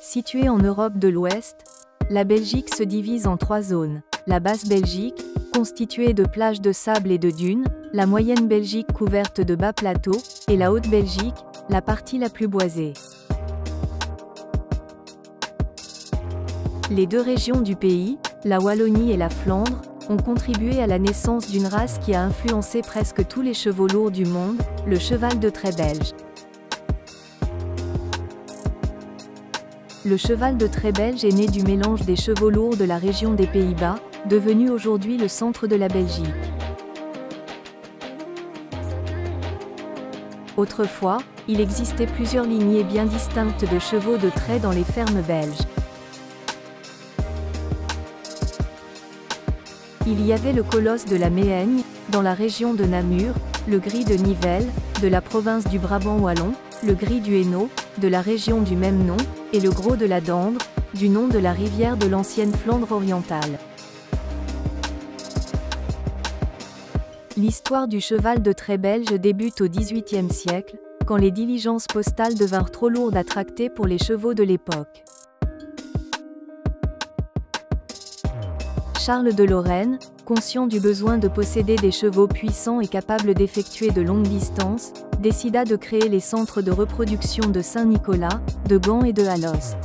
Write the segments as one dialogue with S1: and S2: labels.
S1: Située en Europe de l'Ouest, la Belgique se divise en 3 zones. La Basse-Belgique, constituée de plages de sable et de dunes, la Moyenne Belgique couverte de bas plateaux, et la Haute-Belgique, la partie la plus boisée. Les 2 régions du pays, la Wallonie et la Flandre, ont contribué à la naissance d'une race qui a influencé presque tous les chevaux lourds du monde, le cheval de trait belge. Le cheval de trait belge est né du mélange des chevaux lourds de la région des Pays-Bas, devenu aujourd'hui le centre de la Belgique. Autrefois, il existait plusieurs lignées bien distinctes de chevaux de trait dans les fermes belges. Il y avait le colosse de la Méhaigne, dans la région de Namur, le gris de Nivelles, de la province du Brabant wallon, le gris du Hainaut, de la région du même nom, et le gros de la Dendre, du nom de la rivière de l'ancienne Flandre orientale. L'histoire du cheval de trait belge débute au XVIIIe siècle, quand les diligences postales devinrent trop lourdes à tracter pour les chevaux de l'époque. Charles de Lorraine, conscient du besoin de posséder des chevaux puissants et capables d'effectuer de longues distances, décida de créer les centres de reproduction de Saint-Nicolas, de Gand et de Alost.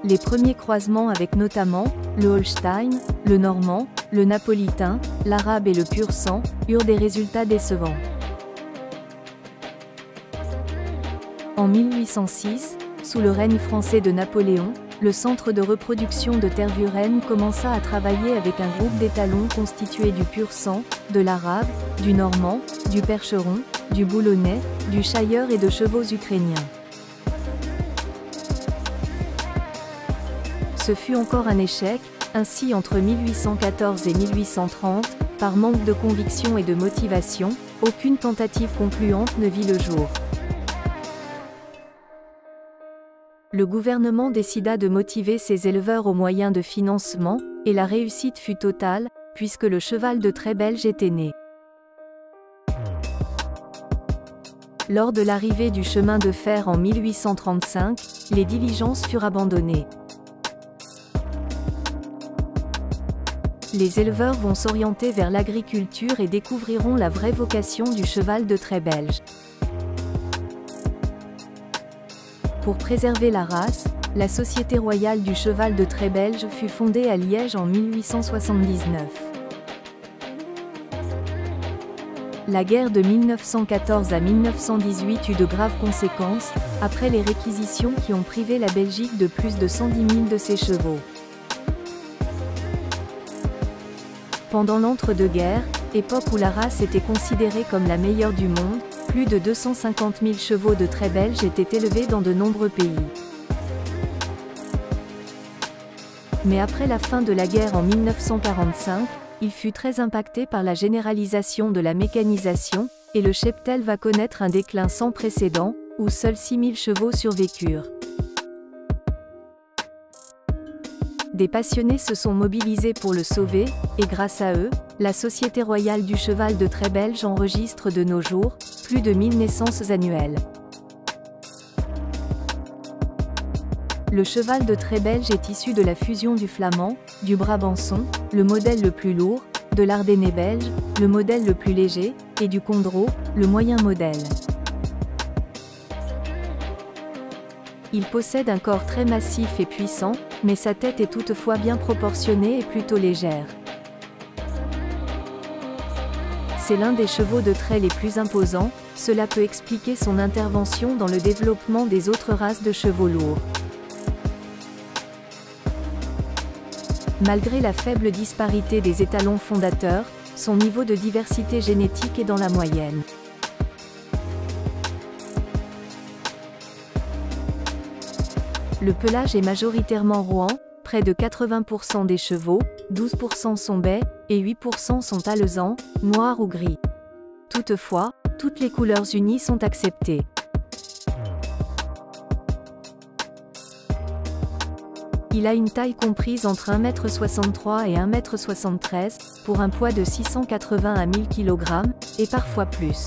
S1: Les premiers croisements avec notamment le Holstein, le Normand, le Napolitain, l'Arabe et le Pur-sang eurent des résultats décevants. En 1806, sous le règne français de Napoléon, le centre de reproduction de Tervuren commença à travailler avec un groupe d'étalons constitué du Pur-sang, de l'Arabe, du Normand, du Percheron, du Boulonnais, du Chailleur et de chevaux ukrainiens. Ce fut encore un échec, ainsi entre 1814 et 1830, par manque de conviction et de motivation, aucune tentative concluante ne vit le jour. Le gouvernement décida de motiver ses éleveurs au moyen de financement, et la réussite fut totale, puisque le cheval de trait belge était né. Lors de l'arrivée du chemin de fer en 1835, les diligences furent abandonnées. Les éleveurs vont s'orienter vers l'agriculture et découvriront la vraie vocation du cheval de trait belge. Pour préserver la race, la Société royale du cheval de trait belge fut fondée à Liège en 1879. La guerre de 1914 à 1918 eut de graves conséquences, après les réquisitions qui ont privé la Belgique de plus de 110 000 de ses chevaux. Pendant l'entre-deux-guerres, époque où la race était considérée comme la meilleure du monde, plus de 250 000 chevaux de trait belge étaient élevés dans de nombreux pays. Mais après la fin de la guerre en 1945, il fut très impacté par la généralisation de la mécanisation, et le cheptel va connaître un déclin sans précédent, où seuls 6 000 chevaux survécurent. Des passionnés se sont mobilisés pour le sauver, et grâce à eux, la Société royale du cheval de trait belge enregistre de nos jours, plus de 1000 naissances annuelles. Le cheval de trait belge est issu de la fusion du flamand, du brabançon, le modèle le plus lourd, de l'ardennais belge, le modèle le plus léger, et du condro, le moyen modèle. Il possède un corps très massif et puissant, mais sa tête est toutefois bien proportionnée et plutôt légère. C'est l'un des chevaux de trait les plus imposants, cela peut expliquer son intervention dans le développement des autres races de chevaux lourds. Malgré la faible disparité des étalons fondateurs, son niveau de diversité génétique est dans la moyenne. Le pelage est majoritairement roan, près de 80% des chevaux, 12% sont bais, et 8% sont alezans, noirs ou gris. Toutefois, toutes les couleurs unies sont acceptées. Il a une taille comprise entre 1,63 m et 1,73 m, pour un poids de 680 à 1000 kg, et parfois plus.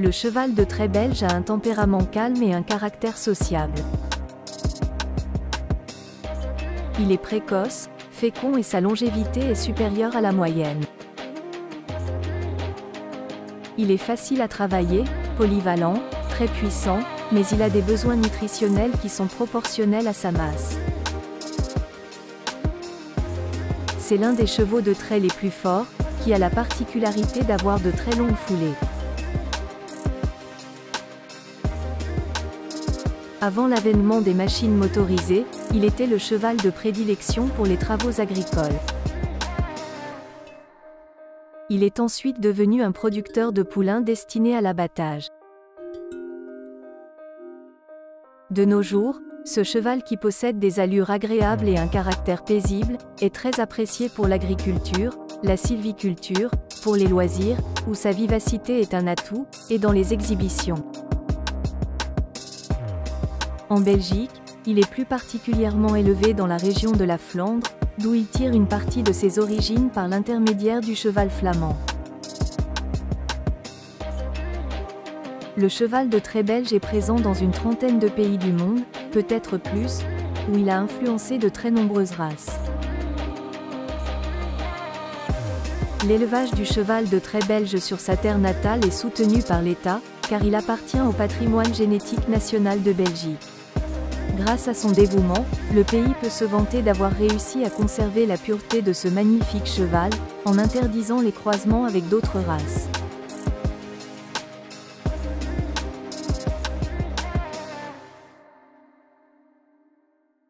S1: Le cheval de trait belge a un tempérament calme et un caractère sociable. Il est précoce, fécond et sa longévité est supérieure à la moyenne. Il est facile à travailler, polyvalent, très puissant, mais il a des besoins nutritionnels qui sont proportionnels à sa masse. C'est l'un des chevaux de trait les plus forts, qui a la particularité d'avoir de très longues foulées. Avant l'avènement des machines motorisées, il était le cheval de prédilection pour les travaux agricoles. Il est ensuite devenu un producteur de poulains destiné à l'abattage. De nos jours, ce cheval qui possède des allures agréables et un caractère paisible, est très apprécié pour l'agriculture, la sylviculture, pour les loisirs, où sa vivacité est un atout, et dans les exhibitions. En Belgique, il est plus particulièrement élevé dans la région de la Flandre, d'où il tire une partie de ses origines par l'intermédiaire du cheval flamand. Le cheval de trait belge est présent dans une trentaine de pays du monde, peut-être plus, où il a influencé de très nombreuses races. L'élevage du cheval de trait belge sur sa terre natale est soutenu par l'État, car il appartient au patrimoine génétique national de Belgique. Grâce à son dévouement, le pays peut se vanter d'avoir réussi à conserver la pureté de ce magnifique cheval, en interdisant les croisements avec d'autres races.